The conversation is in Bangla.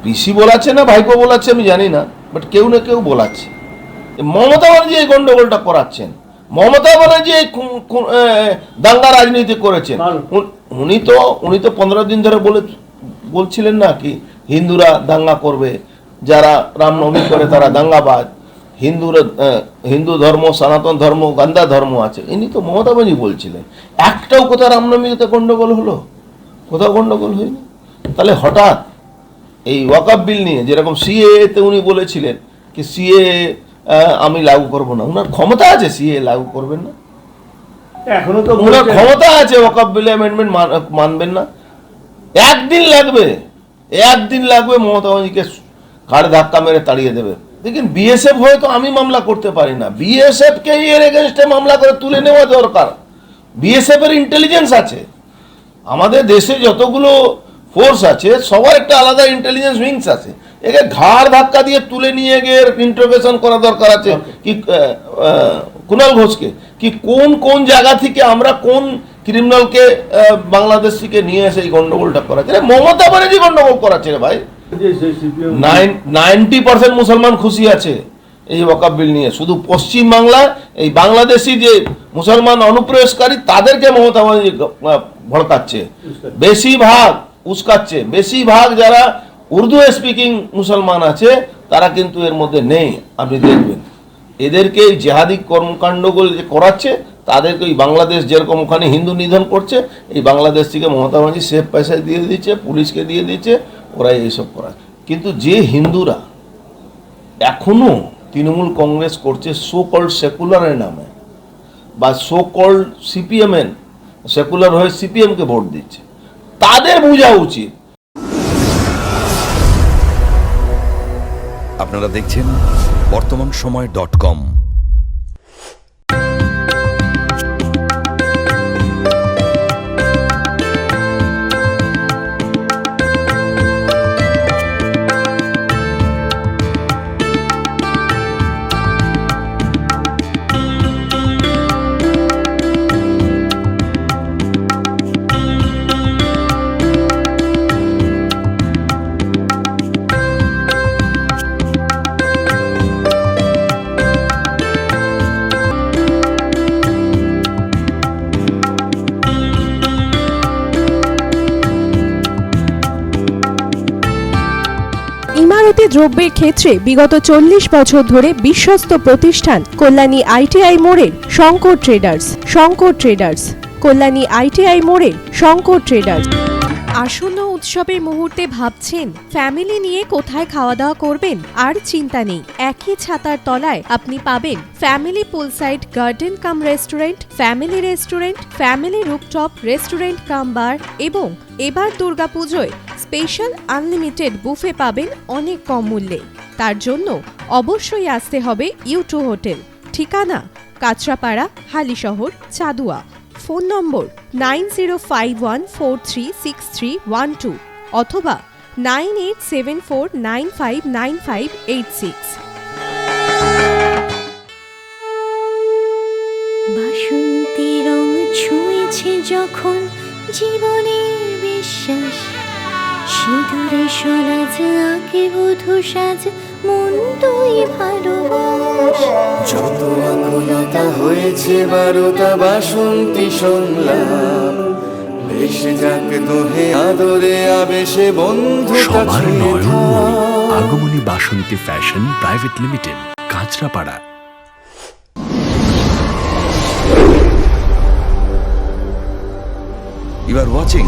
পিসি বলাচ্ছে না ভাইপো বলাচ্ছে আমি জানি না, বাট কেউ না কেউ বলাচ্ছে। মমতা ব্যানার্জি এই গন্ডগোলটা করাচ্ছেন, মমতা ব্যানার্জি এই দাঙ্গা রাজনীতি করেছেন। উনি তো 15 দিন ধরে বলছিলেন না কি হিন্দুরা দাঙ্গা করবে, যারা রামনবমী করে তারা দাঙ্গাবাজ, হিন্দু ধর্ম, সনাতন ধর্ম, গান্ধা ধর্ম আছে। ইনি তো মমতা ব্যানার্জি বলছিলেন। একটাও কোথাও রামনবমীতে গন্ডগোল হলো? কোথাও গন্ডগোল হয়নি। তাহলে হঠাৎ এই ওয়াকফ বিল নিয়ে, যেরকম সিএতে উনি বলেছিলেন কি সিএ আমি লাগু করব না, ওনার ক্ষমতা আছে সিএ লাগু করবেন না, এখনো তো ওনার ক্ষমতা আছে ওয়াকফ বিলে অ্যামেন্ডমেন্ট মানবেন না। একদিন লাগবে মমতা ব্যানার্জিকে ঘাড়ে ধাক্কা মেরে তাড়িয়ে দেবে। দেখুন বিএসএফ হয়তো আমি মামলা করতে পারি না, বিএসএফ কে এর এগেনস্টে মামলা করে তুলে নেওয়া দরকার। বিএসএফ এর ইন্টেলিজেন্স আছে, আমাদের দেশে যতগুলো ফোর্স আছে সবার একটা আলাদা ইন্টেলিজেন্স উইংস আছে। একে ঘাড় ধাক্কা দিয়ে তুলে নিয়ে গিয়ে ইন্টারোগেশন করা দরকার আছে কি কুণাল ঘোষকে, কি কোন জায়গা থেকে আমরা কোন ক্রিমিনালকে বাংলাদেশ থেকে নিয়ে এসে এই গন্ডগোলটা করাচ্ছে। মমতা ব্যানার্জি গন্ডগোল করাচ্ছে রে ভাই। 90% মুসলমান খুশি আছে এই ওয়াকফ বিল নিয়ে। শুধু পশ্চিম বাংলা এই বাংলাদেশি যে মুসলমান অনুপ্রবেশকারী তাদেরকে মমতা ব্যানার্জি ভড়কাচ্ছে, বেশিরভাগ উস্কাচ্ছে। বেশিরভাগ যারা উর্দু স্পিকিং মুসলমান আছে তারা কিন্তু এর মধ্যে নেই। আপনি দেখবেন এদেরকে এই জেহাদি কর্মকাণ্ডগুলো যে করাচ্ছে, তাদেরকে ওই বাংলাদেশ যেরকম ওখানে হিন্দু নিধন করছে, এই বাংলাদেশ থেকে মমতা ব্যানার্জি সেফ পয়সা দিয়ে দিচ্ছে, পুলিশকে দিয়ে দিচ্ছে, ওরা এইসব করাচ্ছে। কিন্তু যে হিন্দুরা এখনো তৃণমূল কংগ্রেস করছে সো কল্ড সেকুলারের নামে, বা সো কল্ড সিপিএমের সেকুলার হয়ে সিপিএমকে ভোট দিচ্ছে, তাদের বোঝা উচিত। আপনারা দেখছেন বর্তমানসময়.com। ইমারতি দ্রব্যের ক্ষেত্রে বিগত 40 বছর ধরে বিশ্বস্ত প্রতিষ্ঠান কল্যাণী আইটিআই মোড়ের শঙ্কর ট্রেডার্স। কল্যাণী আইটিআই মোড়ের শঙ্কর ট্রেডার্স। আসন্ন উৎসবের মুহূর্তে ভাবছেন ফ্যামিলি নিয়ে কোথায় খাওয়া দাওয়া করবেন? আর চিন্তা নেই, একই ছাতার তলায় আপনি পাবেন family poolside garden cum restaurant, family rooftop restaurant cum bar, এবং এবার দুর্গাপুজোয় স্পেশাল আনলিমিটেড বুফে পাবেন অনেক কম মূল্যে। তার জন্য অবশ্যই আসতে হবে U2 হোটেল। ঠিকানা কাঁচরাপাড়া, হালিশহর, চাদুয়া। ফোন নম্বর 9051436312 অথবা 9874959586। বাসন্তী রং ছুঁয়েছে যখন জীবনের বিশ্বাস, সিঁদুরে সরাজ আঁকে বধূ সাজ, মন তুই ভালোবাস। যত আকুলতা হয়েছে বারোটা বাসন্তী সংলাপ, ভেসে যাক দোহে আদরে আবেশে বন্ধু সবার Nayanmoni Agomoni Basanti fashion private limited, Kanchrapara. You are watching